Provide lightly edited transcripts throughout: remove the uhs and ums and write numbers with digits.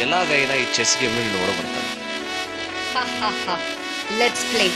ఎలాగైనా ఈ chess game ని ఓడగొడతాను. Let's play.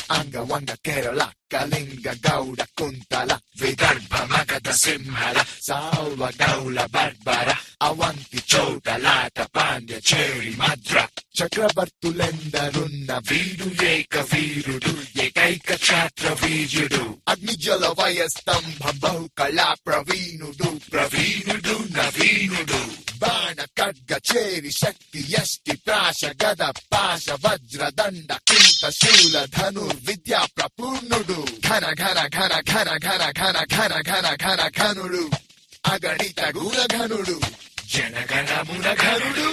Angawanga Kerala Kalinga Gauda Kuntala Vidarbha Magada Simhala Salva Gaula Barbara Avanti Chota Lata Pandya Cheri Madra చక్రవర్తులెందరున్న వీడు ఏక వీరుడు ఏకైక ఛాత్ర వీర్యుడు అగ్నిజల వయస్తంభం బహుకళా ప్రవీణుడు నవీనుడు బాణ ఖడ్గ చేరి శక్తి యష్టి ప్రాశ గద పాశ వజ్ర దండ కింత శూల ధనుర్విద్యా ప్రపూర్ణుడు ఘన ఘన ఘన ఘన ఘన ఘన ఘన ఘన ఘన ఘనుడు అగణిత గుణఘనుడు జనగణ మునఘనుడు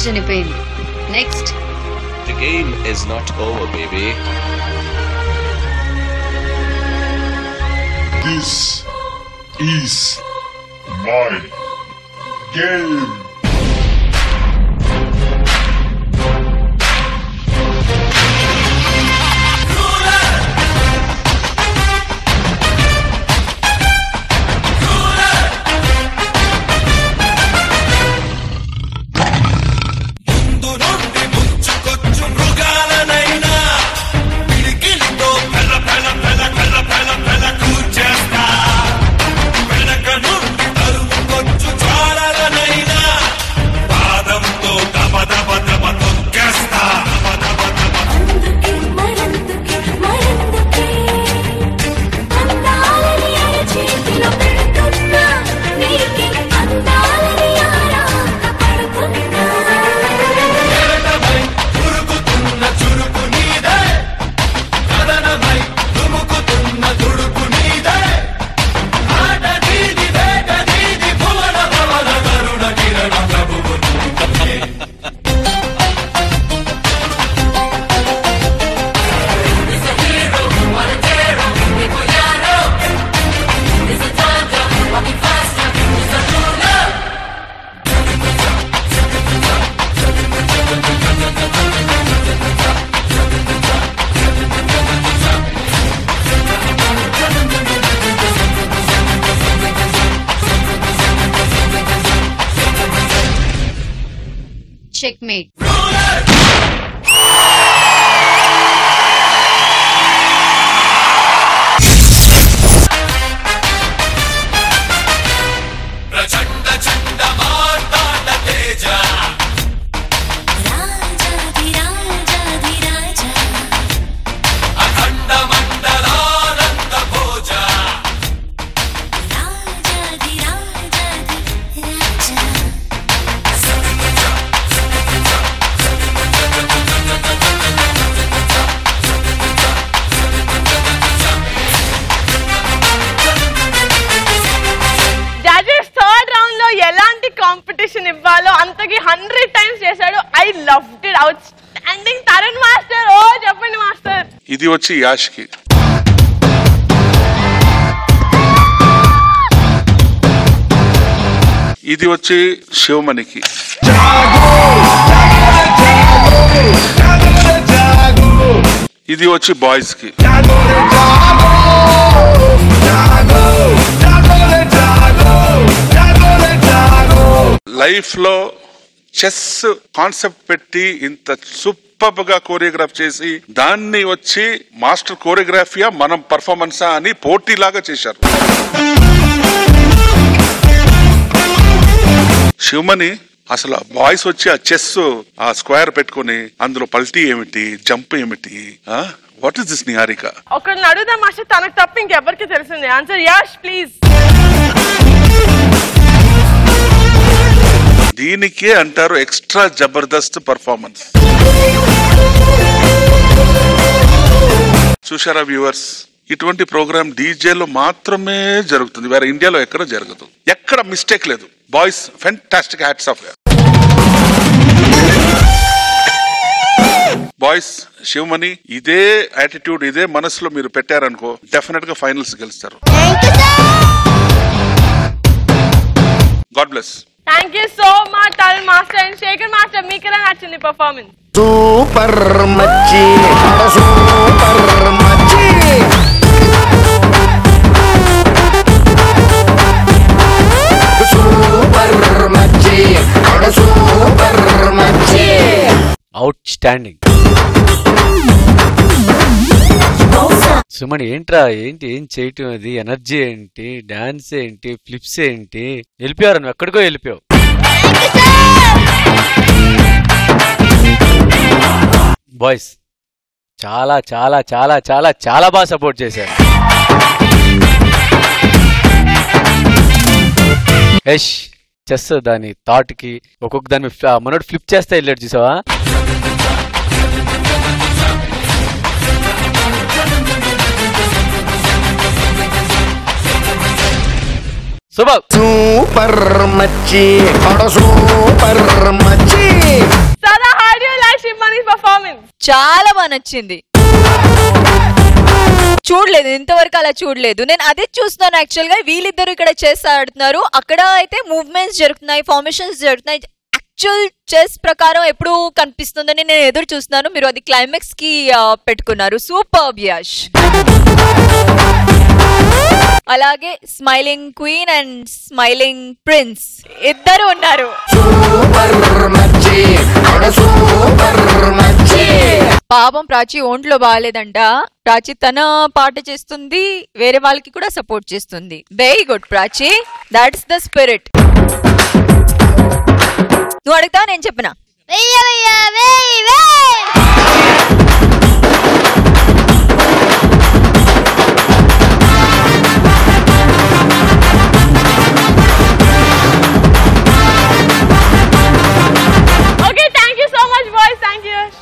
చనిపోయింది. Next. The game is not over, baby. This is my game. Checkmate. ప్రచండ చండ పాటకి 100 times చేశాడు. I loved it. Outstanding. Tarun master, ఓ చెప్పండి మాస్టర్. ఇది వచ్చి యాష్కి. ఇది వచ్చి శివమణికి. ఇది వచ్చి బాయ్స్ కి. లైఫ్ లో చెస్ కాన్సెప్ట్ పెట్టి ఇంత సూపర్ గా కోరియోగ్రాఫ్ చేసి దాన్ని వచ్చి మాస్టర్ కోరియోగ్రఫీయా మనం పర్ఫార్మెన్సా అని పోటీలాగా చేశారు. శివమణి అసలు బాయ్స్ వచ్చి ఆ చెస్ ఆ స్క్వేర్ పెట్టుకుని అందులో పల్టీ ఏమిటి, జంప్ ఏమిటి, వాట్ ఇస్ దిస్ నిహారిక? ఒకరిని అడుగుదాం మాస్టర్, తనకు తప్ప ఇంకెవరికి తెలిసింది ఆన్సర్. Ash please. దీనికే అంటారు ఎక్స్ట్రా జబర్దస్త్ పర్ఫార్మెన్స్. చూశారా వ్యూవర్స్, ఇటువంటి ప్రోగ్రామ్ డీజేలో మాత్రమే జరుగుతుంది, వేరే ఇండియాలో ఎక్కడ జరగదు, ఎక్కడ మిస్టేక్ లేదు. Boys fantastic, hats off. Boys, Sivamani ఇదే యాటిట్యూడ్ ఇదే మనసులో మీరు పెట్టారనుకో డెఫినెట్ గా ఫైనల్స్ గెలుస్తారు. God bless. Thank you so much Tarun master and Sekhar master. మీకు ఎలా నచ్చింది పర్ఫార్మెన్స్? సూపర్ మచ్చి, సూపర్ మచ్చి. సూపర్ మచ్చి, సూపర్ మచ్చి. Outstanding. సుమణి ఏంట్రా, ఏంటి ఏం చేయటం, అది ఎనర్జీ ఏంటి, డాన్స్ ఏంటి, ఫ్లిప్స్ ఏంటి, వెళ్ళిపోయారు నువ్వు, ఎక్కడికో వెళ్ళిపోయావు. బాయ్స్ చాలా చాలా చాలా చాలా చాలా బాగా సపోర్ట్ చేశారు. యష్ చెస్ దాని థాట్ కి ఒక్కొక్క దాన్ని మనోడు ఫ్లిప్ చేస్తే వెళ్ళాడు చూసావా. సూపర్ మచ్చి, సూపర్ మచ్చి. Sada how do you like Sivamani's performance? చాలా బాగా నచ్చింది. చూడలేదు ఇంతవరకు, అలా చూడలేదు. నేను అదే చూస్తున్నాను యాక్చువల్ గా. వీళ్ళిద్దరు ఇక్కడ చెస్ ఆడుతున్నారు, అక్కడ అయితే మూవ్మెంట్స్ జరుగుతున్నాయి, ఫార్మేషన్స్ జరుగుతున్నాయి. యాక్చువల్ చెస్ ప్రకారం ఎప్పుడు కనిపిస్తుందని నేను ఎదురు చూస్తున్నాను. మీరు అది క్లైమాక్స్ కి పెట్టుకున్నారు. సూపర్ యష్. అలాగే smiling queen and smiling prince ఇద్దరు ఉన్నారు. పాపం ప్రాచి ఒంట్లో బాగాలేదంట. ప్రాచి తన పాట చేస్తుంది, వేరే వాళ్ళకి కూడా సపోర్ట్ చేస్తుంది. Very good Prachi, that's the spirit. నువ్వు అడుగుతా, నేను చెప్పనా?